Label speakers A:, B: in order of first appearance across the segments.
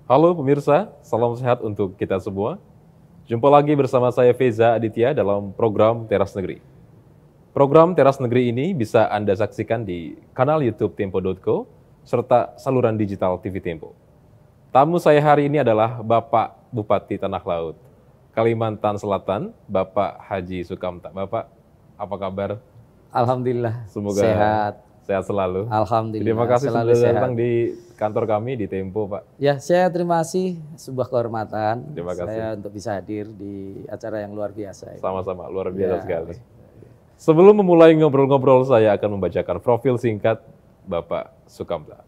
A: Halo pemirsa, salam sehat untuk kita semua. Jumpa lagi bersama saya Feza Aditya dalam program Teras Negeri. Program Teras Negeri ini bisa Anda saksikan di kanal YouTube Tempo.co serta saluran digital TV Tempo. Tamu saya hari ini adalah Bapak Bupati Tanah Laut, Kalimantan Selatan, Bapak Haji Sukamta. Bapak, apa kabar?
B: Alhamdulillah
A: Semoga
B: sehat.
A: sehat selalu. Terima
B: Alhamdulillah
A: kasih
B: selalu
A: sudah
B: sehat.
A: datang di kantor kami di Tempo, Pak.
B: Ya, saya terima kasih, sebuah kehormatan
A: Terima kasih.
B: saya untuk bisa hadir di acara yang luar biasa ini.
A: Sama-sama, luar biasa
B: Ya.
A: sekali. Sebelum memulai ngobrol-ngobrol, saya akan membacakan profil singkat Bapak Sukamta.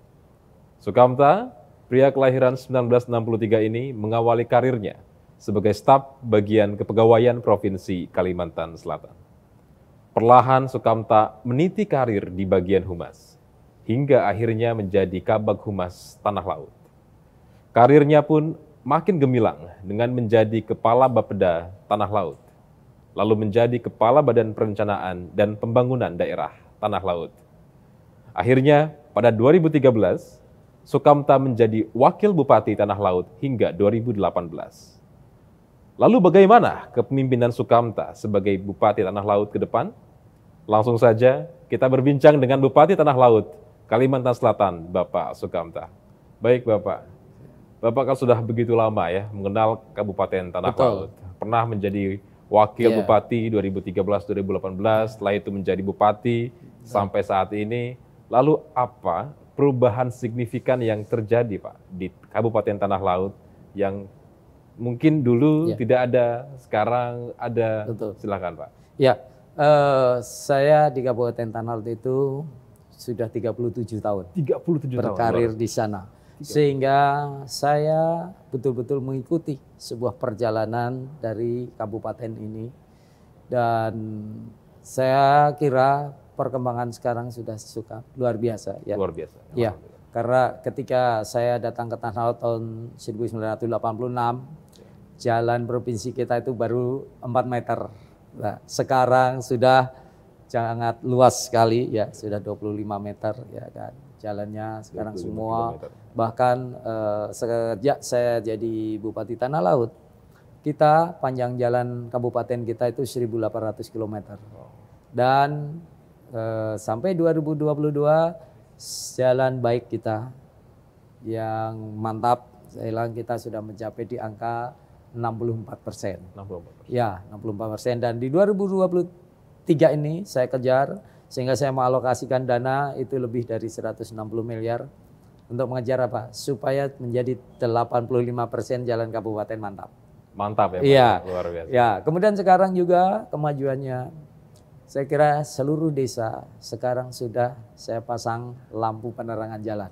A: Sukamta, pria kelahiran 1963 ini mengawali karirnya sebagai staf bagian kepegawaian Provinsi Kalimantan Selatan. Perlahan Sukamta meniti karir di bagian humas, hingga akhirnya menjadi Kabag Humas Tanah Laut. Karirnya pun makin gemilang dengan menjadi Kepala Bapeda Tanah Laut, lalu menjadi Kepala Badan Perencanaan dan Pembangunan Daerah Tanah Laut. Akhirnya pada 2013, Sukamta menjadi Wakil Bupati Tanah Laut hingga 2018. Lalu bagaimana kepemimpinan Sukamta sebagai Bupati Tanah Laut ke depan? Langsung saja kita berbincang dengan Bupati Tanah Laut, Kalimantan Selatan, Bapak Sukamta. Baik Bapak, Bapak kan sudah begitu lama ya mengenal Kabupaten Tanah Laut. Pernah menjadi Wakil Bupati 2013-2018, setelah itu menjadi Bupati sampai saat ini. Lalu apa perubahan signifikan yang terjadi Pak di Kabupaten Tanah Laut yang mungkin dulu tidak ada, sekarang ada? Silakan Pak.
B: Ya, saya di Kabupaten Tanah Laut itu sudah 37 tahun.
A: 37 tahun
B: berkarir di sana. Sehingga saya betul-betul mengikuti sebuah perjalanan dari kabupaten ini. Dan saya kira perkembangan sekarang sudah luar biasa. Ya.
A: Luar biasa.
B: Ya, karena ketika saya datang ke Tanah Laut tahun 1986, jalan provinsi kita itu baru 4 meter. Nah, sekarang sudah sangat luas sekali ya, sudah 25 meter ya kan. Jalannya sekarang semua kilometer. Bahkan sejak saya jadi Bupati Tanah Laut, kita panjang jalan kabupaten kita itu 1.800 km. Dan sampai 2022 jalan baik kita yang mantap, saya bilang kita sudah mencapai di angka 64%. Ya, 64%. Dan di 2023 ini saya kejar sehingga saya mengalokasikan dana itu lebih dari 160 miliar untuk mengejar apa? Supaya menjadi 85% jalan kabupaten mantap.
A: Mantap ya Pak.
B: Iya.
A: Luar biasa.
B: Ya, kemudian sekarang juga kemajuannya saya kira seluruh desa sekarang sudah saya pasang lampu penerangan jalan.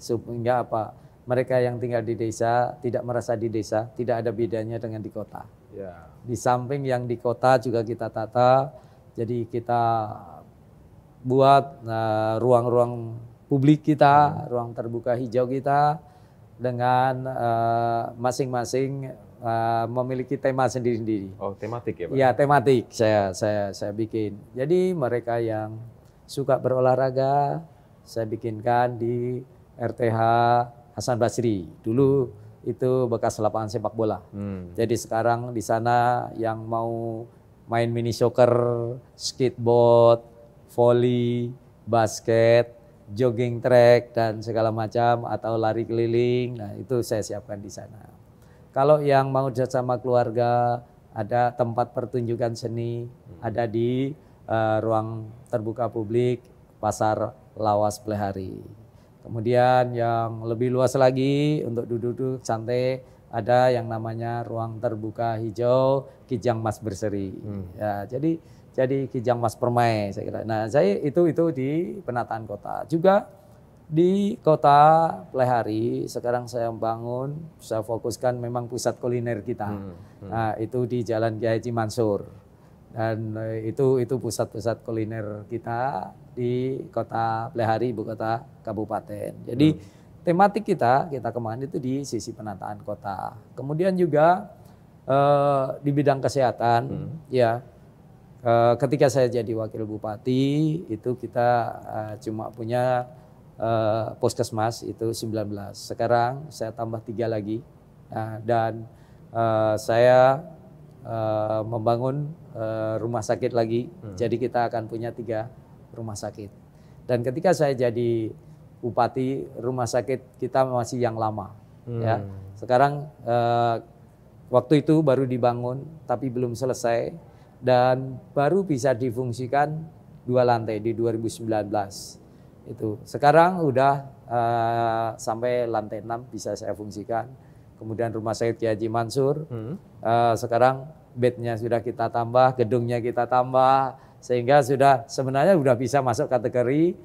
B: Sehingga apa? Mereka yang tinggal di desa tidak merasa di desa, tidak ada bedanya dengan di kota.
A: Ya.
B: Di samping yang di kota juga kita tata, jadi kita buat ruang-ruang publik kita, ruang terbuka hijau kita dengan masing-masing memiliki tema sendiri-sendiri.
A: Oh, tematik ya Pak?
B: Ya, tematik saya bikin. Jadi mereka yang suka berolahraga, saya bikinkan di RTH Hasan Basri. Dulu itu bekas lapangan sepak bola. Jadi sekarang di sana yang mau main mini soccer, skateboard, volley, basket, jogging track dan segala macam atau lari keliling, nah itu saya siapkan di sana. Kalau yang mau sama keluarga, ada tempat pertunjukan seni, ada di ruang terbuka publik Pasar Lawas Plehari. Kemudian yang lebih luas lagi untuk duduk-duduk santai ada yang namanya ruang terbuka hijau Kijang Mas Berseri. Ya, jadi Kijang Mas Permai saya kira. Nah, saya itu di penataan kota. Juga di kota Plehari sekarang saya bangun, saya fokuskan memang pusat kuliner kita. Nah, itu di Jalan Kiai Haji Mansur. Dan itu pusat-pusat kuliner kita di kota Plehari, ibu kota kabupaten. Jadi tematik kita kemarin itu di sisi penataan kota. Kemudian juga di bidang kesehatan, ya ketika saya jadi wakil bupati itu kita cuma punya puskesmas itu 19. Sekarang saya tambah 3 lagi. Nah, dan saya membangun rumah sakit lagi. Jadi kita akan punya 3 rumah sakit. Dan ketika saya jadi bupati, rumah sakit kita masih yang lama. Ya. Sekarang waktu itu baru dibangun, tapi belum selesai dan baru bisa difungsikan 2 lantai di 2019. Itu sekarang udah sampai lantai 6 bisa saya fungsikan. Kemudian rumah sakit Kiai Haji Mansur, sekarang bednya sudah kita tambah, gedungnya kita tambah, sehingga sebenarnya sudah bisa masuk kategori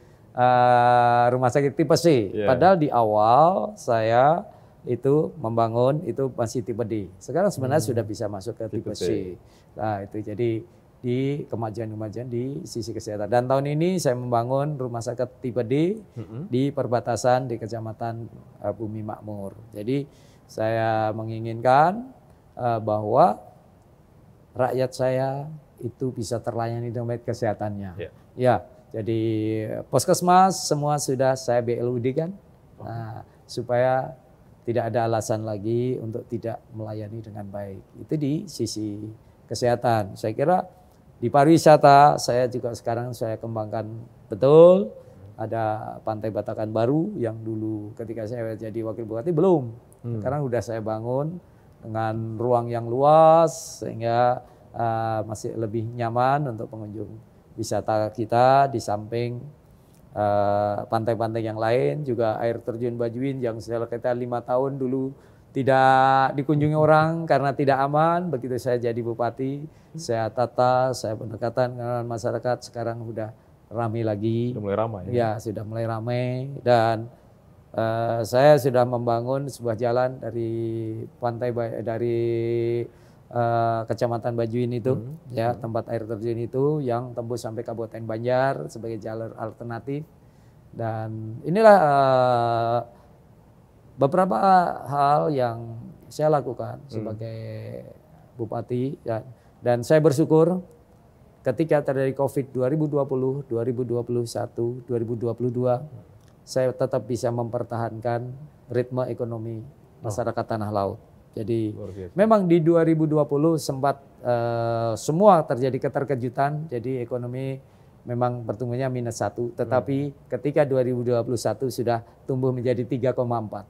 B: rumah sakit tipe C. Padahal di awal saya itu membangun itu masih tipe D. Sekarang sebenarnya sudah bisa masuk ke tipe C. Nah itu jadi di kemajuan-kemajuan di sisi kesehatan. Dan tahun ini saya membangun rumah sakit tipe D di perbatasan di Kecamatan Bumi Makmur. Jadi saya menginginkan bahwa rakyat saya itu bisa terlayani dengan baik kesehatannya. Ya, jadi puskesmas semua sudah saya BLUD kan, supaya tidak ada alasan lagi untuk tidak melayani dengan baik. Itu di sisi kesehatan. Saya kira di pariwisata saya juga sekarang saya kembangkan betul. Ada Pantai Batakan baru yang dulu ketika saya jadi wakil bupati belum. Sekarang sudah saya bangun dengan ruang yang luas sehingga masih lebih nyaman untuk pengunjung wisata kita. Di samping pantai-pantai yang lain juga air terjun Bajuin yang setelah kita 5 tahun dulu tidak dikunjungi orang karena tidak aman. Begitu saya jadi bupati, saya tata, saya pendekatan dengan masyarakat, sekarang sudah ramai lagi.
A: Sudah mulai ramai.
B: Ya, sudah mulai ramai. Dan saya sudah membangun sebuah jalan dari Kecamatan Bajuin itu, ya tempat air terjun itu yang tembus sampai Kabupaten Banjar sebagai jalur alternatif. Dan inilah beberapa hal yang saya lakukan sebagai bupati, dan saya bersyukur ketika terjadi COVID 2020, 2021, 2022, saya tetap bisa mempertahankan ritme ekonomi masyarakat Tanah Laut. Jadi memang di 2020 sempat semua terjadi keterkejutan, jadi ekonomi memang pertumbuhannya -1, tetapi ketika 2021 sudah tumbuh menjadi 3,4.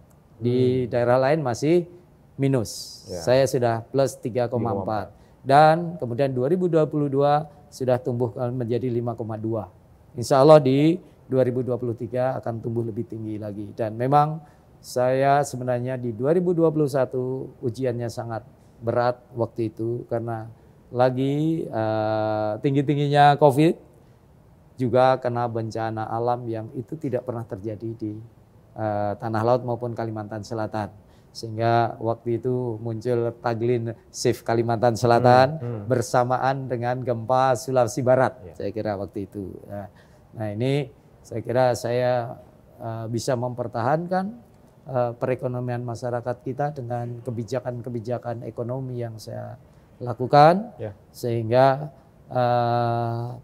B: Di daerah lain masih minus. Saya sudah plus 3,4. Dan kemudian 2022 sudah tumbuh menjadi 5,2. Insya Allah di 2023 akan tumbuh lebih tinggi lagi. Dan memang saya sebenarnya di 2021 ujiannya sangat berat waktu itu karena lagi tinggi-tingginya COVID, juga kena bencana alam yang itu tidak pernah terjadi di Tanah Laut maupun Kalimantan Selatan. Sehingga waktu itu muncul taglin Save Kalimantan Selatan bersamaan dengan gempa Sulawesi Barat, saya kira waktu itu. Nah ini saya kira saya bisa mempertahankan perekonomian masyarakat kita dengan kebijakan-kebijakan ekonomi yang saya lakukan, sehingga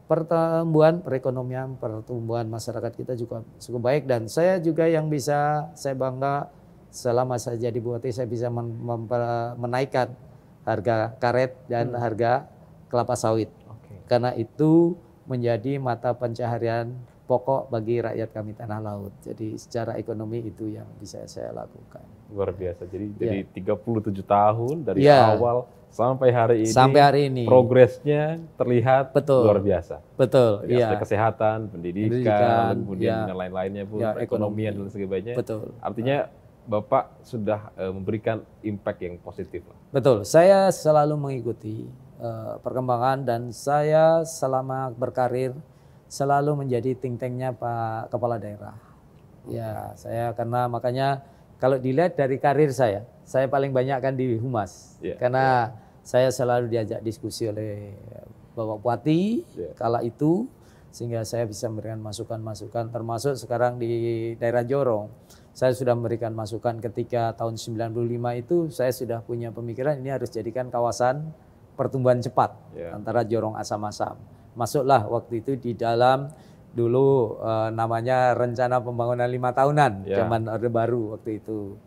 B: pertumbuhan perekonomian, pertumbuhan masyarakat kita juga cukup baik. Dan saya juga yang bisa saya bangga selama saya jadi bupati, saya bisa menaikkan harga karet dan harga kelapa sawit. Karena itu menjadi mata pencaharian pokok bagi rakyat kami Tanah Laut. Jadi secara ekonomi itu yang bisa saya lakukan.
A: Luar biasa. Jadi 37 tahun dari awal sampai hari ini progresnya terlihat luar biasa.
B: Betul.
A: Kesehatan, pendidikan, kemudian yang lain-lainnya pun, perekonomian dan sebagainya.
B: Betul.
A: Artinya Bapak sudah memberikan impact yang positif.
B: Betul. Saya selalu mengikuti perkembangan dan saya selama berkarir selalu menjadi think tanknya Pak Kepala Daerah. Ya, saya makanya kalau dilihat dari karir saya paling banyak kan di Humas. Karena saya selalu diajak diskusi oleh Bapak Bupati kala itu, sehingga saya bisa memberikan masukan-masukan, termasuk sekarang di daerah Jorong. Saya sudah memberikan masukan ketika tahun 95 itu saya sudah punya pemikiran ini harus jadikan kawasan pertumbuhan cepat antara Jorong Asam-Asam. Masuklah waktu itu di dalam Dulu namanya rencana pembangunan 5 tahunan,
A: Ya.
B: zaman Orde Baru waktu itu.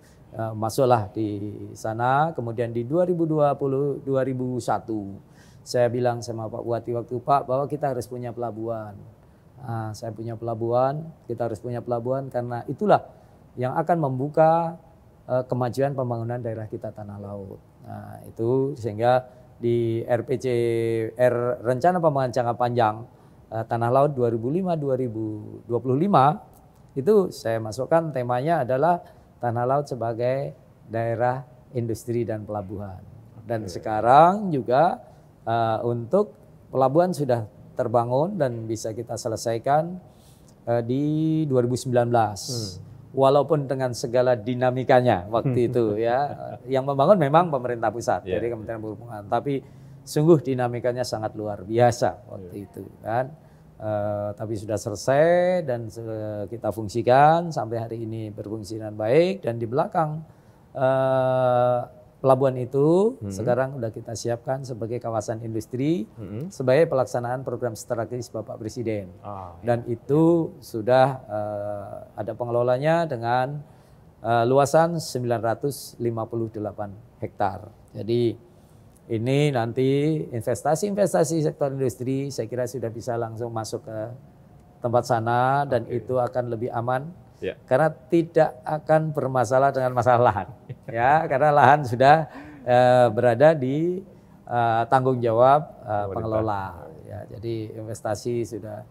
B: Masuklah di sana, kemudian di 2020, 2001 saya bilang sama Pak Bupati waktu, Pak, bahwa kita harus punya pelabuhan. Saya punya pelabuhan, kita harus punya pelabuhan karena itulah yang akan membuka kemajuan pembangunan daerah kita tanah laut. Nah, itu sehingga di RPCR Rencana Pembangunan Jangka Panjang Tanah Laut 2005-2025 itu saya masukkan temanya adalah Tanah Laut sebagai daerah industri dan pelabuhan. Dan sekarang juga untuk pelabuhan sudah terbangun dan bisa kita selesaikan di 2019. Walaupun dengan segala dinamikanya waktu itu ya, yang membangun memang pemerintah pusat dari Kementerian Perhubungan, tapi sungguh dinamikanya sangat luar biasa waktu itu kan. Tapi sudah selesai dan kita fungsikan sampai hari ini berfungsi dengan baik, dan di belakang pelabuhan itu sekarang sudah kita siapkan sebagai kawasan industri sebagai pelaksanaan program strategis Bapak Presiden. Dan itu sudah ada pengelolanya dengan luasan 958 hektar. Jadi ini nanti investasi sektor industri saya kira sudah bisa langsung masuk ke tempat sana, dan itu akan lebih aman. Karena tidak akan bermasalah dengan masalah lahan, ya, karena lahan sudah berada di tanggung jawab pengelola. Ya, jadi investasi sudah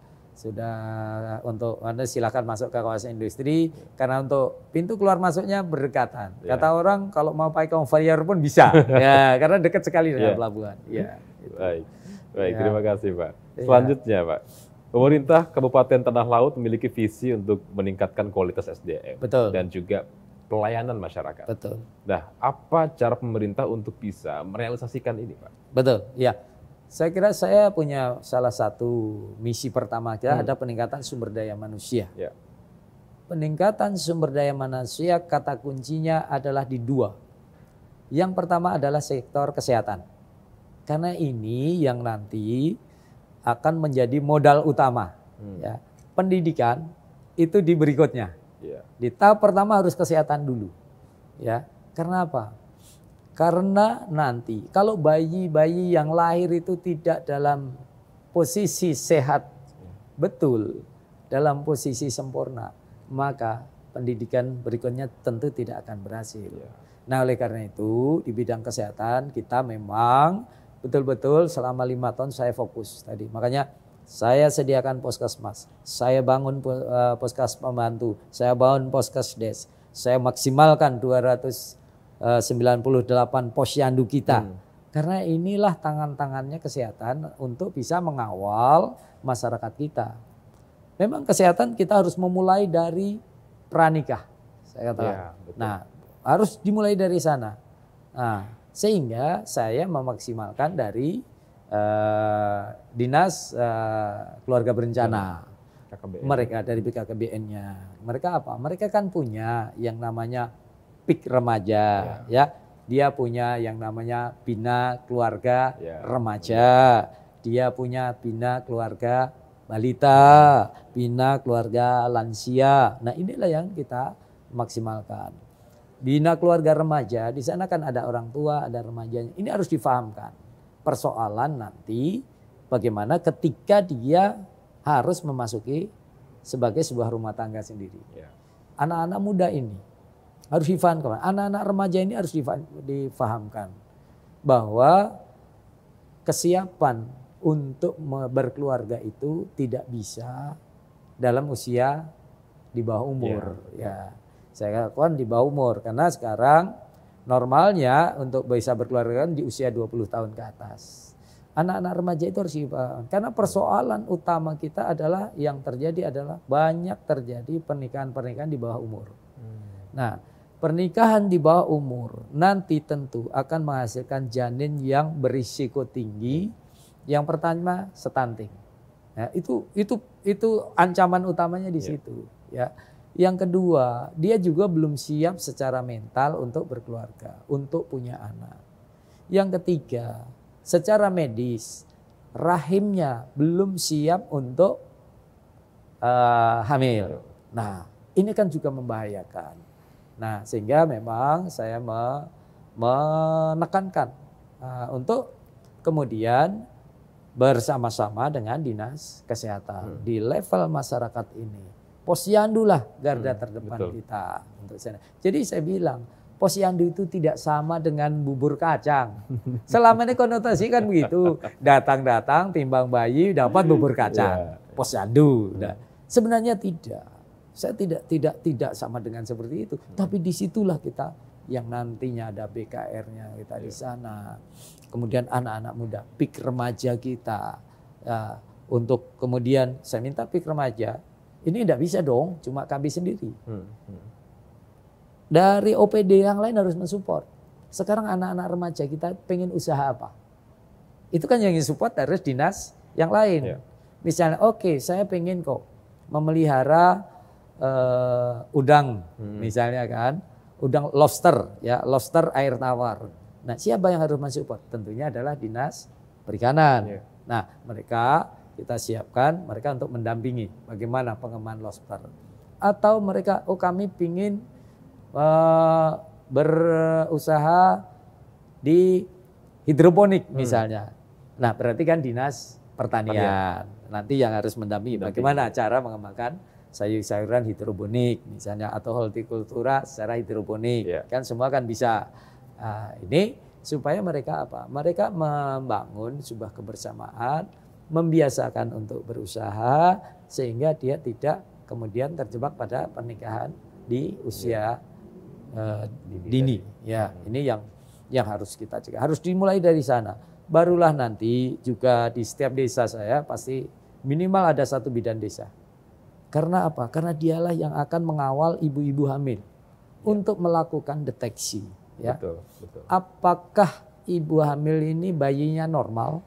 B: untuk Anda silakan masuk ke kawasan industri, karena untuk pintu keluar masuknya berdekatan. Kata orang kalau mau pakai conveyor pun bisa, ya, karena dekat sekali dengan pelabuhan. Ya, gitu.
A: Baik, terima kasih Pak. Selanjutnya Pak. Pemerintah Kabupaten Tanah Laut memiliki visi untuk meningkatkan kualitas SDM dan juga pelayanan masyarakat. Nah, apa cara pemerintah untuk bisa merealisasikan ini, Pak?
B: Betul, ya. Saya kira saya punya salah satu misi pertama kita ada peningkatan sumber daya manusia. Peningkatan sumber daya manusia kata kuncinya adalah di dua. Yang pertama adalah sektor kesehatan. Karena ini yang nanti akan menjadi modal utama. Ya. Pendidikan itu di berikutnya. Di tahap pertama harus kesehatan dulu. Ya. Karena apa? Karena nanti kalau bayi-bayi yang lahir itu tidak dalam posisi sehat betul, dalam posisi sempurna, maka pendidikan berikutnya tentu tidak akan berhasil. Nah, oleh karena itu di bidang kesehatan kita memang betul-betul selama 5 tahun saya fokus tadi. Makanya saya sediakan poskesmas, saya bangun poskes pembantu, saya bangun poskesdes, saya maksimalkan 298 posyandu kita. Karena inilah tangan-tangannya kesehatan untuk bisa mengawal masyarakat kita. Memang kesehatan kita harus memulai dari pranikah, saya katakan. Nah, harus dimulai dari sana. Nah, sehingga saya memaksimalkan dari dinas keluarga berencana, mereka dari BKKBN-nya. Mereka apa? Mereka kan punya yang namanya PIK remaja, ya. Dia punya yang namanya bina keluarga remaja, dia punya bina keluarga balita, bina keluarga lansia. Nah, inilah yang kita maksimalkan. Bina keluarga remaja, di sana kan ada orang tua, ada remajanya. Ini harus difahamkan. Persoalan nanti bagaimana ketika dia harus memasuki sebagai sebuah rumah tangga sendiri. Anak-anak muda ini harus difahamkan. Anak-anak remaja ini harus difahamkan bahwa kesiapan untuk berkeluarga itu tidak bisa dalam usia di bawah umur. Saya katakan di bawah umur, karena sekarang normalnya untuk bisa berkeluarga kan di usia 20 tahun ke atas. Anak-anak remaja itu harus dipahami. Karena persoalan utama kita adalah yang terjadi adalah banyak terjadi pernikahan-pernikahan di bawah umur. Nah, pernikahan di bawah umur nanti tentu akan menghasilkan janin yang berisiko tinggi. Yang pertama stunting. Nah, itu ancaman utamanya di situ, ya. Yang kedua, dia juga belum siap secara mental untuk berkeluarga, untuk punya anak. Yang ketiga, secara medis, rahimnya belum siap untuk hamil. Nah, ini kan juga membahayakan. Nah, sehingga memang saya menekankan untuk kemudian bersama-sama dengan Dinas Kesehatan di level masyarakat ini. Posyandu lah garda terdepan kita untuk sana. Jadi saya bilang, posyandu itu tidak sama dengan bubur kacang. Selama ini konotasi kan begitu, datang-datang timbang bayi dapat bubur kacang, posyandu. Nah, sebenarnya tidak. Saya tidak sama dengan seperti itu. Tapi disitulah kita yang nantinya ada BKR-nya kita di sana. Kemudian anak-anak muda, PIK remaja kita. Ya, untuk kemudian saya minta PIK remaja, ini tidak bisa dong, cuma kami sendiri. Dari OPD yang lain harus mensupport. Sekarang anak-anak remaja kita pengen usaha apa? Itu kan yang support harus dinas yang lain. Misalnya, oke, saya pengen kok memelihara udang, misalnya kan, udang lobster, ya lobster air tawar. Nah, siapa yang harus mensupport? Tentunya adalah dinas perikanan. Nah, mereka kita siapkan mereka untuk mendampingi bagaimana pengembangan lobster. Atau mereka, oh kami pingin berusaha di hidroponik misalnya. Nah, berarti kan dinas pertanian nanti yang harus mendampingi bagaimana cara mengembangkan sayur-sayuran hidroponik misalnya atau hortikultura secara hidroponik. Kan semua kan bisa. Nah, ini supaya mereka apa? Mereka membangun sebuah kebersamaan, membiasakan untuk berusaha sehingga dia tidak kemudian terjebak pada pernikahan di usia dini. Ya, ini yang harus kita cegah. Harus dimulai dari sana. Barulah nanti juga di setiap desa saya pasti minimal ada satu bidan desa. Karena apa? Karena dialah yang akan mengawal ibu-ibu hamil untuk melakukan deteksi. Ya. Betul. Apakah ibu hamil ini bayinya normal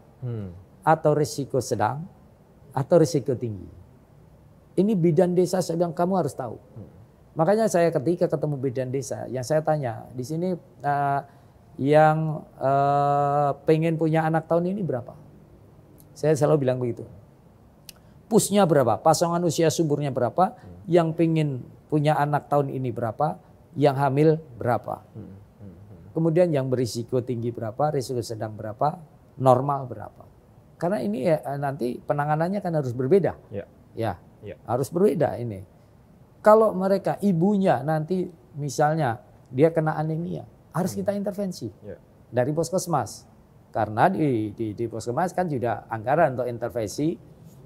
B: atau risiko sedang atau risiko tinggi? Ini bidan desa saya bilang kamu harus tahu. Makanya saya ketika ketemu bidan desa, yang saya tanya di sini yang pengen punya anak tahun ini berapa? Saya selalu bilang begitu. Pusnya berapa? Pasangan usia suburnya berapa? Yang pengen punya anak tahun ini berapa? Yang hamil berapa? Kemudian yang berisiko tinggi berapa? Risiko sedang berapa? Normal berapa? Karena ini ya, nanti penanganannya kan harus berbeda. Ya, harus berbeda ini. Kalau mereka ibunya nanti misalnya dia kena anemia, harus kita intervensi dari puskesmas. Karena di puskesmas kan juga anggaran untuk intervensi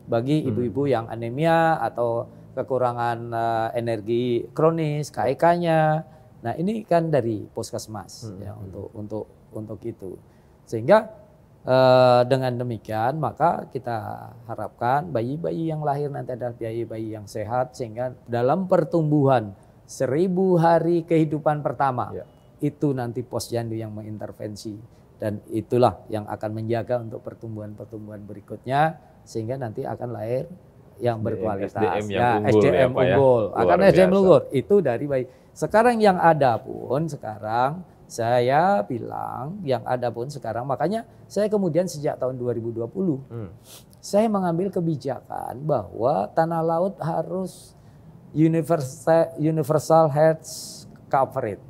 B: bagi ibu-ibu yang anemia atau kekurangan energi kronis, KEK-nya. Nah, ini kan dari puskesmas ya untuk itu. Sehingga dengan demikian maka kita harapkan bayi-bayi yang lahir nanti adalah bayi-bayi yang sehat sehingga dalam pertumbuhan 1000 hari kehidupan pertama itu nanti posyandu yang mengintervensi dan itulah yang akan menjaga untuk pertumbuhan-pertumbuhan berikutnya sehingga nanti akan lahir yang berkualitas. SDM unggul. Akan SDM unggul itu dari bayi. Sekarang yang ada pun sekarang saya bilang yang ada pun sekarang makanya saya kemudian sejak tahun 2020 saya mengambil kebijakan bahwa tanah laut harus universal health coverage.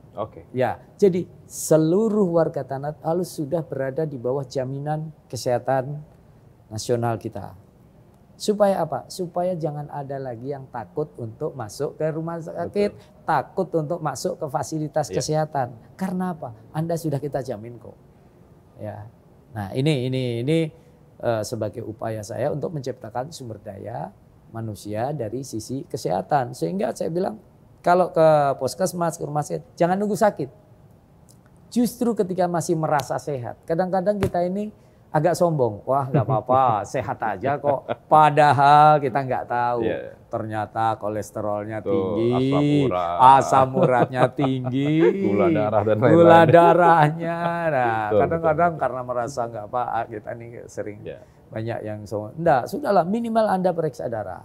B: Ya, jadi seluruh warga tanah laut sudah berada di bawah jaminan kesehatan nasional kita. Supaya apa? Supaya jangan ada lagi yang takut untuk masuk ke rumah sakit, takut untuk masuk ke fasilitas kesehatan. Karena apa? Anda sudah kita jamin kok. Ya. Nah, ini sebagai upaya saya untuk menciptakan sumber daya manusia dari sisi kesehatan. Sehingga saya bilang kalau ke puskesmas, ke rumah sakit, jangan nunggu sakit. Justru ketika masih merasa sehat. Kadang-kadang kita ini agak sombong, wah nggak apa-apa, sehat aja kok. Padahal kita nggak tahu, ternyata kolesterolnya tinggi, asam uratnya tinggi,
A: gula darah dan lain-lain.
B: Gula darahnya. Nah, kadang-kadang karena merasa nggak apa, kita nih sering banyak yang sombong. Enggak, sudahlah minimal Anda periksa darah.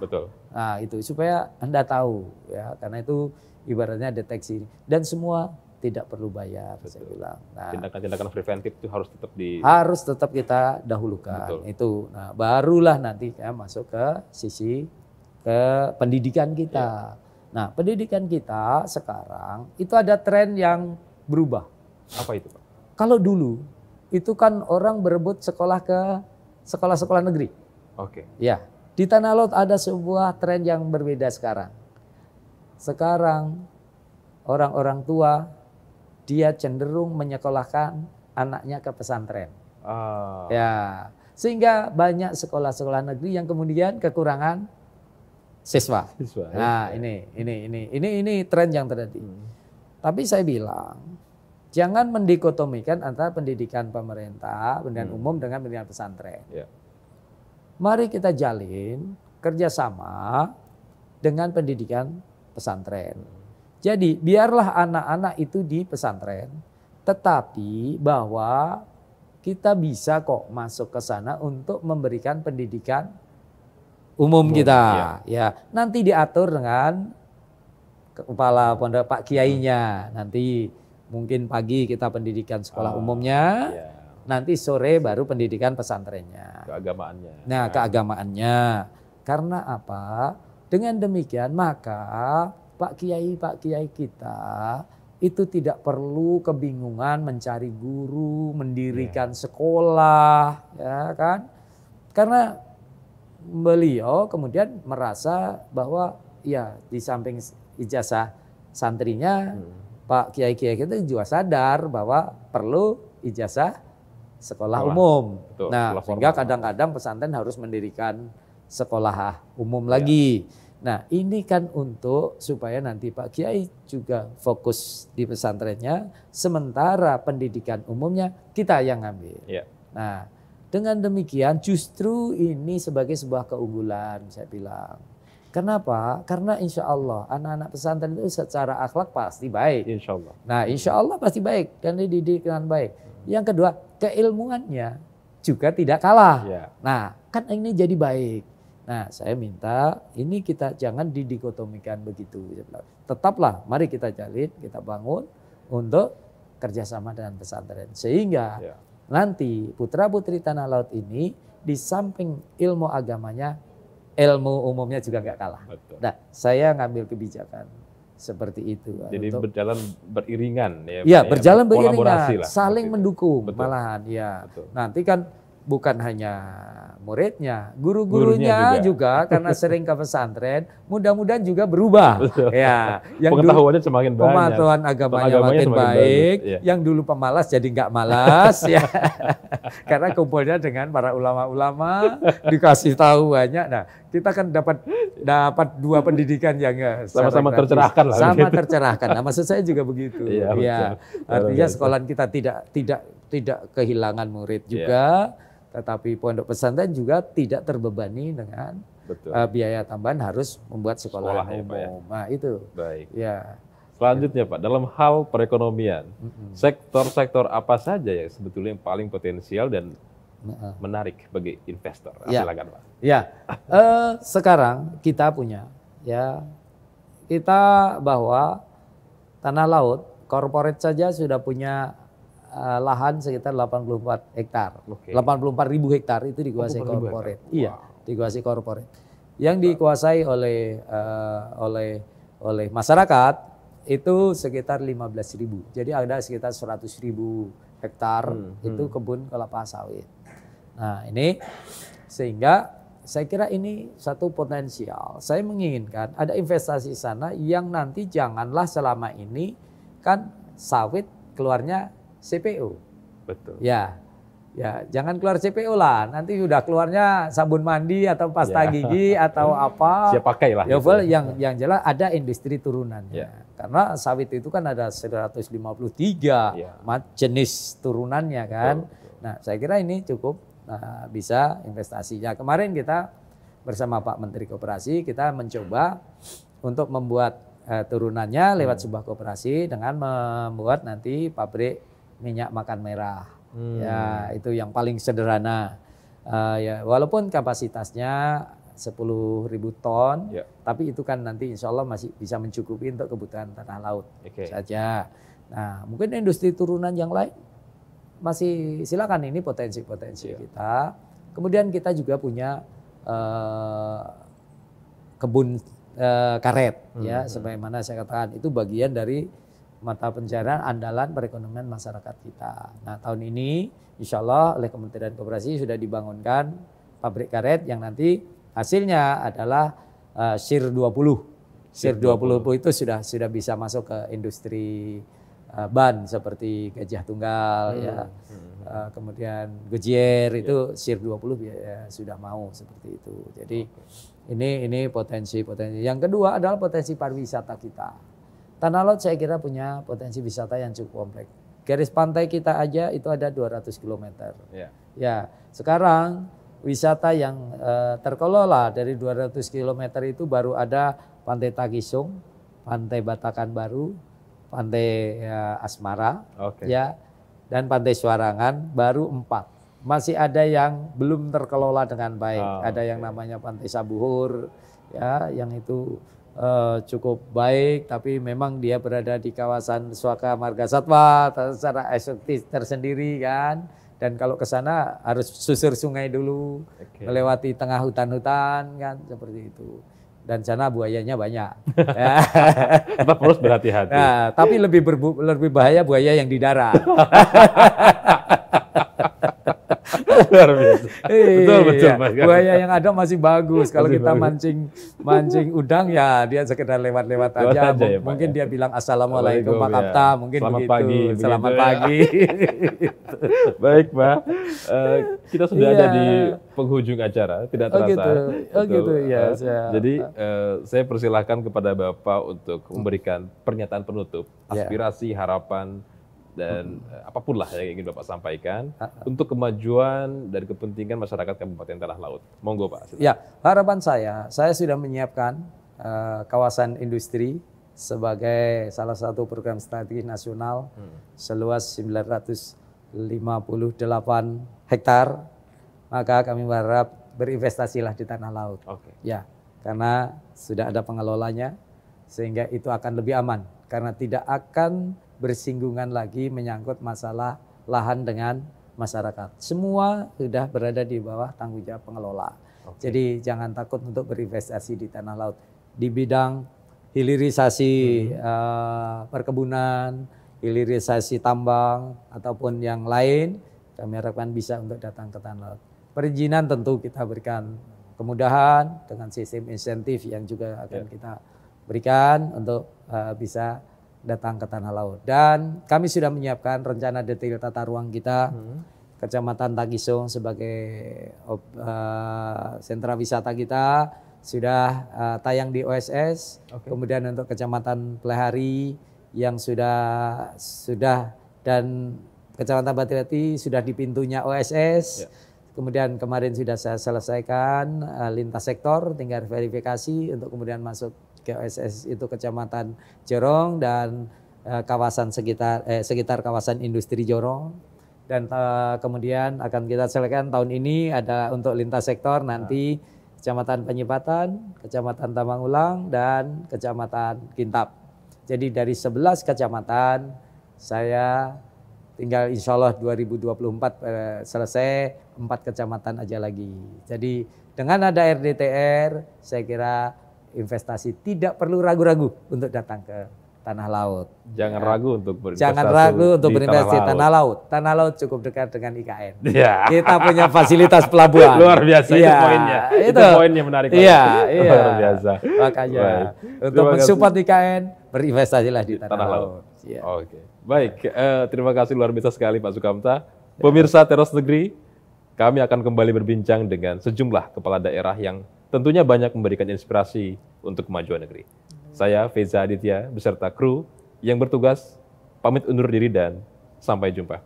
B: Nah itu supaya Anda tahu, ya karena itu ibaratnya deteksi dan semua tidak perlu bayar, saya bilang. Nah,
A: tindakan-tindakan preventif itu
B: harus tetap kita dahulukan. Itu. Nah, barulah nanti ya masuk ke sisi ke pendidikan kita. Nah, pendidikan kita sekarang itu ada tren yang berubah.
A: Apa itu, Pak?
B: Kalau dulu itu kan orang berebut sekolah ke sekolah-sekolah negeri.
A: Oke.
B: Ya, di Tanah Laut ada sebuah tren yang berbeda sekarang. Sekarang orang-orang tua dia cenderung menyekolahkan anaknya ke pesantren. Ya, sehingga banyak sekolah-sekolah negeri yang kemudian kekurangan siswa. Nah, ini tren yang terjadi. Tapi saya bilang, jangan mendikotomikan antara pendidikan pemerintah, pendidikan umum dengan pendidikan pesantren.
A: Ya.
B: Mari kita jalin kerjasama dengan pendidikan pesantren. Jadi biarlah anak-anak itu di pesantren, tetapi bahwa kita bisa kok masuk ke sana untuk memberikan pendidikan umum kita. Ya, nanti diatur dengan kepala pondok Pak Kiainya. Nanti mungkin pagi kita pendidikan sekolah umumnya. Nanti sore baru pendidikan pesantrennya.
A: Keagamaannya.
B: Nah, keagamaannya. Karena apa? Dengan demikian maka Pak Kiai kita itu tidak perlu kebingungan mencari guru, mendirikan sekolah, ya kan? Karena beliau kemudian merasa bahwa ya di samping ijazah santrinya, Pak Kiai kita juga sadar bahwa perlu ijazah sekolah umum.
A: Betul,
B: Nah, sehingga kadang-kadang pesantren harus mendirikan sekolah umum lagi. Nah, ini kan untuk supaya nanti Pak Kiai juga fokus di pesantrennya, sementara pendidikan umumnya kita yang ngambil. Nah, dengan demikian justru ini sebagai sebuah keunggulan saya bilang. Kenapa? Karena insya Allah anak-anak pesantren itu secara akhlak pasti baik.
A: Insya Allah.
B: Nah, insya Allah pasti baik dan dididik dengan baik. Yang kedua, keilmuannya juga tidak kalah. Nah, kan ini jadi baik. Nah, saya minta ini kita jangan didikotomikan begitu. Tetaplah, mari kita jalin, kita bangun untuk kerjasama dengan pesantren. Sehingga nanti putra-putri Tanah Laut ini di samping ilmu agamanya, ilmu umumnya juga nggak kalah. Nah, saya ngambil kebijakan seperti itu.
A: Jadi berjalan beriringan ya.
B: Ya, berjalan beriringan, saling mendukung malahan. Ya, nanti kan bukan hanya muridnya, guru-gurunya juga karena sering ke pesantren, mudah-mudahan juga berubah. Ya, yang
A: pengetahuannya semakin banyak.
B: Pengetahuan agamanya makin baik. Yang dulu pemalas jadi nggak malas ya. Karena kumpulnya dengan para ulama-ulama, dikasih tahu banyak. Nah, kita kan dapat dua pendidikan yang
A: sama-sama tercerahkan lah.
B: Sama tercerahkan. Nah, maksud saya juga begitu. Ya, artinya sekolahan kita tidak kehilangan murid juga. Tetapi pondok pesantren juga tidak terbebani dengan biaya tambahan harus membuat sekolah umum. Nah, itu.
A: Baik.
B: Ya.
A: Selanjutnya Pak, dalam hal perekonomian, sektor-sektor apa saja yang sebetulnya yang paling potensial dan menarik bagi investor? Silakan Pak.
B: Ya, sekarang kita punya, ya kita bahwa Tanah Laut, corporate saja sudah punya lahan sekitar 84 hektar. 84.000 hektar itu dikuasai corporate. Iya, dikuasai corporate. Yang dikuasai oleh masyarakat itu sekitar 15.000. Jadi ada sekitar 100.000 hektar itu kebun kelapa sawit. Nah, ini sehingga saya kira ini satu potensial. Saya menginginkan ada investasi sana yang nanti janganlah selama ini kan sawit keluarnya CPO.
A: Betul.
B: Ya, jangan keluar CPO lah. Nanti udah keluarnya sabun mandi atau pasta gigi atau apa.
A: Siap pakai lah.
B: Ya, gitu. Yang jelas ada industri turunannya. Karena sawit itu kan ada 153 jenis turunannya kan. Betul. Nah, saya kira ini cukup bisa investasinya. Kemarin kita bersama Pak Menteri Koperasi kita mencoba untuk membuat turunannya lewat sebuah koperasi dengan membuat nanti pabrik minyak makan merah. Ya, itu yang paling sederhana. Ya, walaupun kapasitasnya 10.000 ton, tapi itu kan nanti insya Allah masih bisa mencukupi untuk kebutuhan Tanah Laut saja. Nah, mungkin industri turunan yang lain masih silakan, ini potensi-potensi kita. Kemudian kita juga punya kebun karet ya, sebagaimana saya katakan itu bagian dari mata pencaharian andalan perekonomian masyarakat kita. Nah tahun ini insya Allah oleh Kementerian Koperasi sudah dibangunkan pabrik karet yang nanti hasilnya adalah SIR 20. SIR 20 itu sudah bisa masuk ke industri ban seperti Gajah Tunggal ya. Kemudian Goodyear itu SIR 20 ya, sudah mau seperti itu. Jadi ini potensi. Yang kedua adalah potensi pariwisata kita. Tanah Laut saya kira punya potensi wisata yang cukup kompleks. Garis pantai kita aja itu ada 200 km. Ya, sekarang wisata yang terkelola dari 200 km itu baru ada Pantai Takisung, Pantai Batakan Baru, Pantai Asmara, ya, dan Pantai Suarangan baru 4. Masih ada yang belum terkelola dengan baik. Ada yang namanya Pantai Sabuhur, ya, yang itu cukup baik, tapi memang dia berada di kawasan Suaka Marga Satwa, secara eksotis tersendiri kan. Dan kalau ke sana harus susur sungai dulu, melewati tengah hutan-hutan kan, seperti itu. Dan sana buayanya banyak.
A: Tetap harus berhati-hati.
B: Nah, tapi lebih bahaya buaya yang di darat.
A: Luar biasa. Betul Mas.
B: Buaya yang ada masih bagus. Kalau kita mancing udang ya dia sekedar lewat-lewat aja.
A: Ya,
B: mungkin dia bilang assalamualaikum Pak Kapta, mungkin
A: selamat
B: begitu.
A: Pagi,
B: selamat pagi.
A: Baik Pak, kita sudah ada di penghujung acara, tidak terasa.
B: Gitu ya.
A: Jadi saya persilahkan kepada Bapak untuk memberikan pernyataan penutup, aspirasi, harapan, dan apapun lah yang ingin Bapak sampaikan untuk kemajuan dan kepentingan masyarakat Kabupaten Tanah Laut. Monggo Pak.
B: Ya, harapan saya sudah menyiapkan kawasan industri sebagai salah satu program strategis nasional seluas 958 hektar. Maka kami berharap berinvestasilah di Tanah Laut. Ya, karena sudah ada pengelolanya sehingga itu akan lebih aman karena tidak akan bersinggungan lagi menyangkut masalah lahan dengan masyarakat. Semua sudah berada di bawah tanggung jawab pengelola. Jadi jangan takut untuk berinvestasi di Tanah Laut. Di bidang hilirisasi perkebunan, hilirisasi tambang, ataupun yang lain, kami harapkan bisa untuk datang ke Tanah Laut. Perizinan tentu kita berikan kemudahan dengan sistem insentif yang juga akan kita berikan untuk bisa datang ke Tanah Laut. Dan kami sudah menyiapkan rencana detail tata ruang kita, Kecamatan Takisung sebagai sentra wisata kita, sudah tayang di OSS, kemudian untuk Kecamatan Plehari yang sudah dan Kecamatan Batirati sudah di pintunya OSS, kemudian kemarin sudah saya selesaikan lintas sektor, tinggal verifikasi untuk kemudian masuk ke OSS itu Kecamatan Jorong dan kawasan sekitar kawasan industri Jorong. Dan kemudian akan kita selesaikan tahun ini ada untuk lintas sektor nanti Kecamatan Penyipatan, Kecamatan Tambang Ulang, dan Kecamatan Kintab. Jadi dari 11 kecamatan saya tinggal insya Allah 2024 selesai 4 kecamatan aja lagi. Jadi dengan ada RDTR saya kira investasi tidak perlu ragu-ragu untuk datang ke Tanah Laut.
A: Jangan ragu untuk berinvestasi.
B: Jangan ragu untuk berinvestasi di Tanah Laut. Tanah Laut cukup dekat dengan IKN.
A: Ya.
B: Kita punya fasilitas pelabuhan.
A: Luar biasa itu poinnya. Itu poinnya menarik.
B: Iya.
A: Luar biasa.
B: Makanya untuk mensupport IKN berinvestasilah di Tanah Laut.
A: Ya. Oke. Baik, terima kasih luar biasa sekali Pak Sukamta. Pemirsa Teros Negeri, kami akan kembali berbincang dengan sejumlah kepala daerah yang tentunya banyak memberikan inspirasi untuk kemajuan negeri. Saya Feza Aditya beserta kru yang bertugas pamit undur diri dan sampai jumpa.